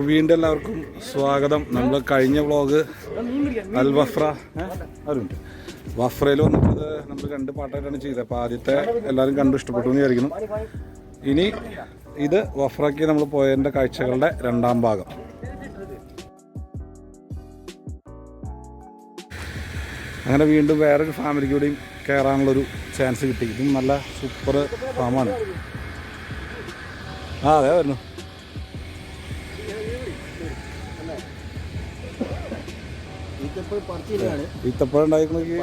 അപ്പോൾ വീണ്ടും എല്ലാവർക്കും സ്വാഗതം. നമ്മൾ കഴിഞ്ഞ വ്ളോഗ് അൽ വഫ്ര അവരുണ്ട് വഫ്രയിൽ വന്നിട്ട് നമ്മൾ 2 പാട്ടായിട്ടാണ് ചെയ്തത്. അപ്പോൾ ആദ്യത്തെ എല്ലാവരും കണ്ടു ഇഷ്ടപ്പെട്ടു എന്ന് വിചാരിക്കുന്നു. ഇനി ഇത് വഫ്രയ്ക്ക് നമ്മൾ പോയതിൻ്റെ കാഴ്ചകളുടെ 2ാം ഭാഗം. അങ്ങനെ വീണ്ടും വേറൊരു ഫാമിലിക്ക് കൂടിയും കയറാനുള്ളൊരു ചാൻസ് കിട്ടി. ഇതും നല്ല സൂപ്പർ ഫാമാണ്. അതെ വരുന്നു. ഈത്തപ്പഴം ഉണ്ടായിരിക്കണമെങ്കിൽ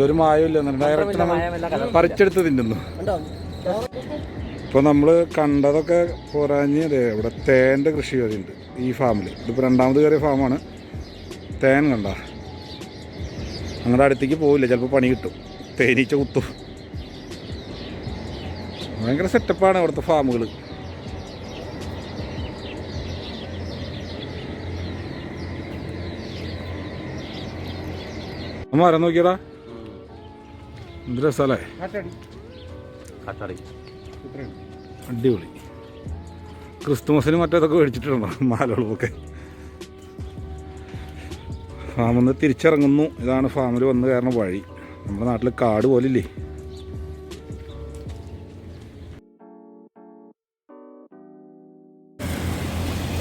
ഒരു മായമില്ല, ഡയറക്റ്റ് പറിച്ചെടുത്ത് തിന്നുന്നു. ഇപ്പോൾ നമ്മൾ കണ്ടതൊക്കെ പോരാഞ്ഞ് ഇവിടെ തേൻ്റെ കൃഷി വരെയുണ്ട് ഈ ഫാമിൽ. ഇതിപ്പോൾ 2ാമത് കയറിയ ഫാമാണ്. തേൻ കണ്ട ഞങ്ങളുടെ അടുത്തേക്ക് പോവില്ല, ചിലപ്പോൾ പണി കിട്ടും, തേനീച്ച കുത്തും. ഭയങ്കര സെറ്റപ്പാണ് ഇവിടുത്തെ ഫാമുകൾ. മരം നോക്കിയടാ, എന്ത് രസമല്ലേ, അടിപൊളി. ക്രിസ്തുമസിന് മറ്റേതൊക്കെ മേടിച്ചിട്ടുണ്ടോ മാലകളൊക്കെ. ഫാമിൽ നിന്ന് തിരിച്ചിറങ്ങുന്നു. ഇതാണ് ഫാമിൽ വന്ന് കയറുന്ന വഴി. നമ്മുടെ നാട്ടിൽ കാട് പോലില്ലേ.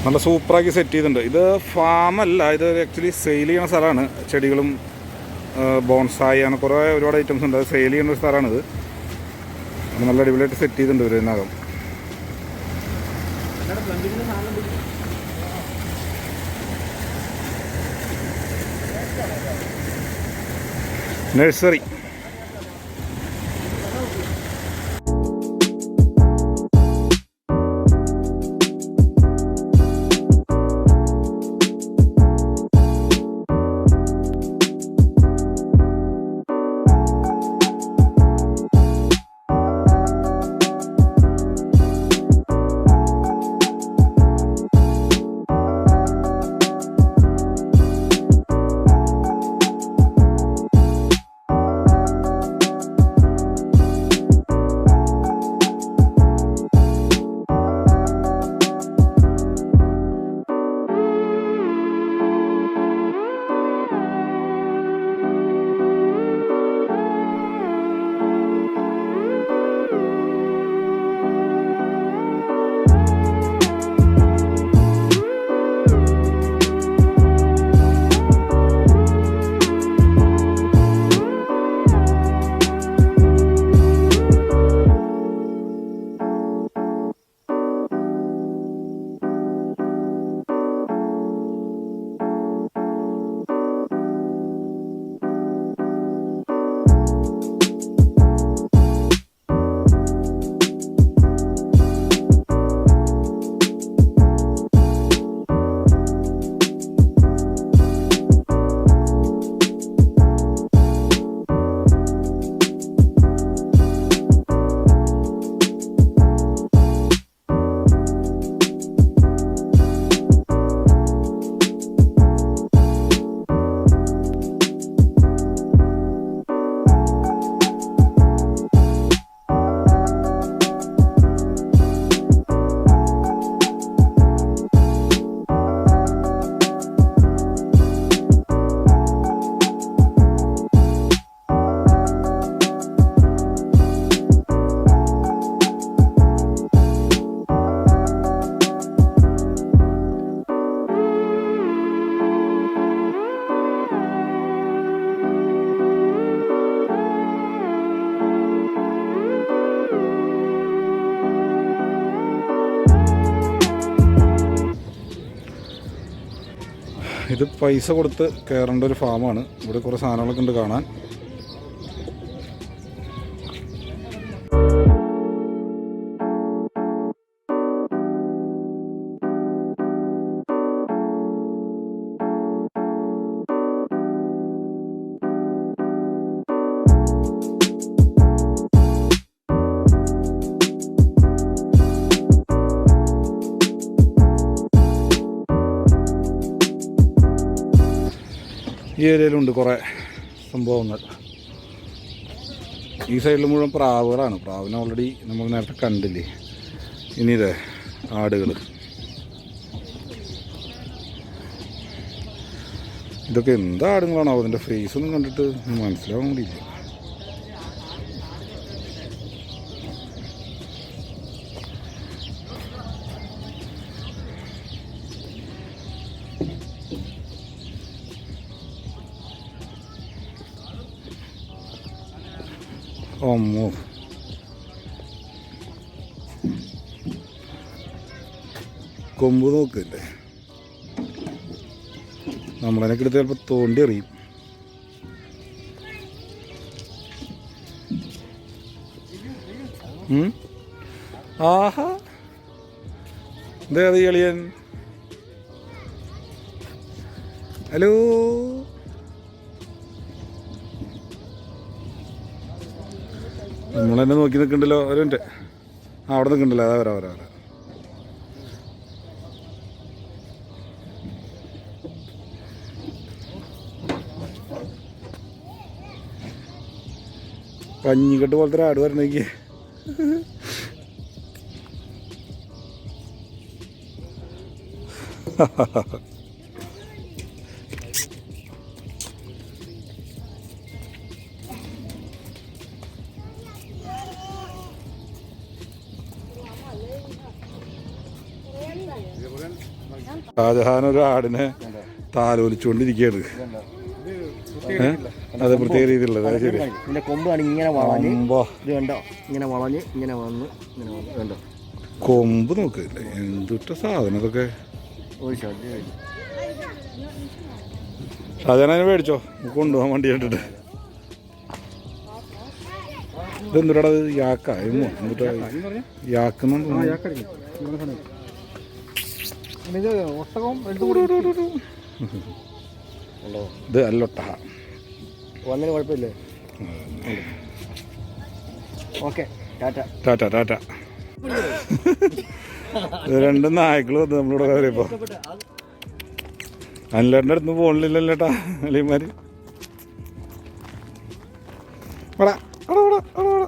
നല്ല സൂപ്പറാക്കി സെറ്റ് ചെയ്തിട്ടുണ്ട്. ഇത് ഫാമല്ല, ഇത് ആക്ച്വലി സെയിൽ ചെയ്യുന്ന സ്ഥലമാണ്. ചെടികളും ബോൺസായി അങ്ങനെ കുറേ ഒരുപാട് ഐറ്റംസ് ഉണ്ട്. അത് സെയിൽ ചെയ്യുന്ന ഒരു സ്ഥലമാണിത്. നല്ല അടിപൊളിയായിട്ട് സെറ്റ് ചെയ്തിട്ടുണ്ട് ഇവർ ഇതിനകം. നഴ്സറി. ഇത് പൈസ കൊടുത്ത് കയറേണ്ട ഒരു ഫാമാണ്. ഇവിടെ കുറേ സാധനങ്ങളൊക്കെ ഉണ്ട് കാണാൻ. ഈ ഏരിയയിലുണ്ട് കുറേ സംഭവങ്ങൾ. ഈ സൈഡിൽ മുഴുവൻ പ്രാവുകളാണ്. പ്രാവിനെ ഓൾറെഡി നമ്മൾ നേരത്തെ കണ്ടില്ലേ. ഇനി ഇതേ ആടുകൾ. ഇതൊക്കെ എന്താ ആടുകളാണോ? അതിൻ്റെ ഫേസ് ഒന്നും കണ്ടിട്ട് മനസ്സിലാവാൻ വേണ്ടിയില്ല. അമ്മോ, കൊമ്പ് നോക്കില്ലേ? നമ്മളതിനൊക്കെ എടുത്ത് ചിലപ്പോൾ തോണ്ടി എറിയും. ആഹാ, ഇതേത് എളിയൻ? ഹലോ, നമ്മളെന്നെ നോക്കി നിൽക്കണ്ടല്ലോ. ഒരു മിനിറ്റ്. അവിടെ നിൽക്കണ്ടല്ലോ. അതാ വരാ വരാ വരാ. പഞ്ഞിക്കെട്ട് പോലത്തെ ഒരു ആട് വരണമെങ്കിൽ ഷാജഹാൻ ഒരു ആടിനെ താലോലിച്ചുകൊണ്ടിരിക്കുകയാണ്. അത് പ്രത്യേക രീതിയിലുള്ളത്. അത് ശരി. കൊമ്പാണ് ഇങ്ങനെ വളഞ്ഞ്, ഇത് കണ്ടോ, ഇങ്ങനെ വളഞ്ഞ് ഇങ്ങനെ വന്ന് ഇങ്ങനെ വന്ന് കണ്ടോ. കൊമ്പ് നോക്കില്ല, എന്തുട്ട സാധനം ഇതൊക്കെ. ഷാജഹാനെ മേടിച്ചോ, കൊണ്ടുപോകാൻ വണ്ടി കണ്ടിട്ട്. ഇതെന്തുട്ടാ? യാക്ക എന്തുട്ടാ? യാക്കുന്നുണ്ട്. ഇത് അല്ലൊട്ട വന്നതിന് കുഴപ്പമില്ലേ? ഓക്കെ, ടാറ്റ ടാറ്റ ടാറ്റ. രണ്ടും നായ്ക്കൾ വന്നു നമ്മളിവിടെ കയറിയപ്പോൾ. അനിലേട്ടൻ്റെ അടുത്ത് പോകണില്ലല്ലേട്ടാ അളിയന്മാര്. വടാ വടാ വടാ വടാ.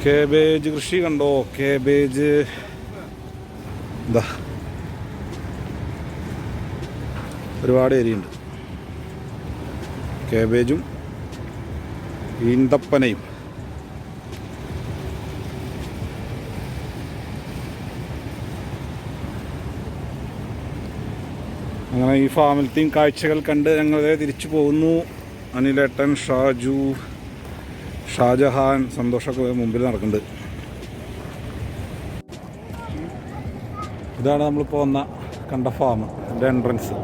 കേബേജ് കൃഷി കണ്ടോ? കേബേജ് എന്താ ഒരുപാട് ഏരിയുണ്ട്. കേബേജും ഈന്തപ്പനയും. അങ്ങനെ ഈ ഫാമിലത്തെയും കാഴ്ചകൾ കണ്ട് ഞങ്ങളെ തിരിച്ചു പോകുന്നു. അനിലേട്ടൻ, ഷാജു, ഷാജഹാൻ, സന്തോഷമൊക്കെ മുമ്പിൽ നടക്കുന്നുണ്ട്. ഇതാണ് നമ്മളിപ്പോൾ കണ്ട ഫാം, എൻ്റെ എൻട്രൻസ്.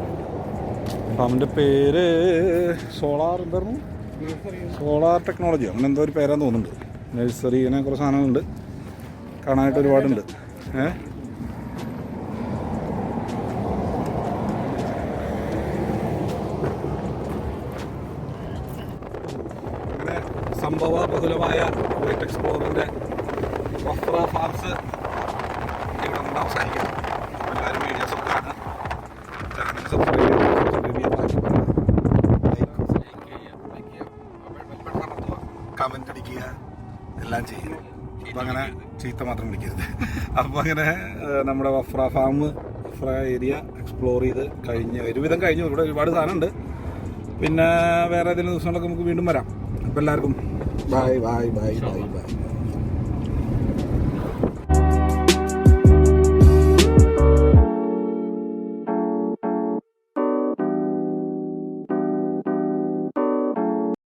ഫാമിൻ്റെ പേര് സോളാർ എന്തായിരുന്നു, സോളാർ ടെക്നോളജി അങ്ങനെ എന്തോ ഒരു പേരാന്ന് തോന്നുന്നുണ്ട്. നഴ്സറി ഇങ്ങനെ കുറേ സാധനങ്ങളുണ്ട്, കാണാനായിട്ട് ഒരുപാടുണ്ട്. അങ്ങനെ സംഭവ ബഹുലമായ വൈറ്റ് എക്സ്പ്ലോറിൻ്റെ വഫ്ര ഫാർംസ് ഇവിടെ നിന്ന് അവസാനിക്കാം. എല്ലാവരും വീഡിയോസൊക്കെ ആണ്, ചാനൽ സബ്സ്ക്രൈബ് കമൻ്റ് അടിക്കുക, എല്ലാം ചെയ്യുക. അപ്പം അങ്ങനെ ചീത്ത മാത്രം വിളിക്കരുത്. അപ്പോൾ അങ്ങനെ നമ്മുടെ Wafra farm, Wafra area explore ചെയ്ത് ഒരുവിധം കഴിഞ്ഞു. ഇവിടെ ഒരുപാട് സാധനമുണ്ട്. പിന്നെ വേറെ ഏതെങ്കിലും ദിവസങ്ങളൊക്കെ നമുക്ക് വീണ്ടും വരാം. അപ്പോൾ എല്ലാവർക്കും bye bye bye bye bye.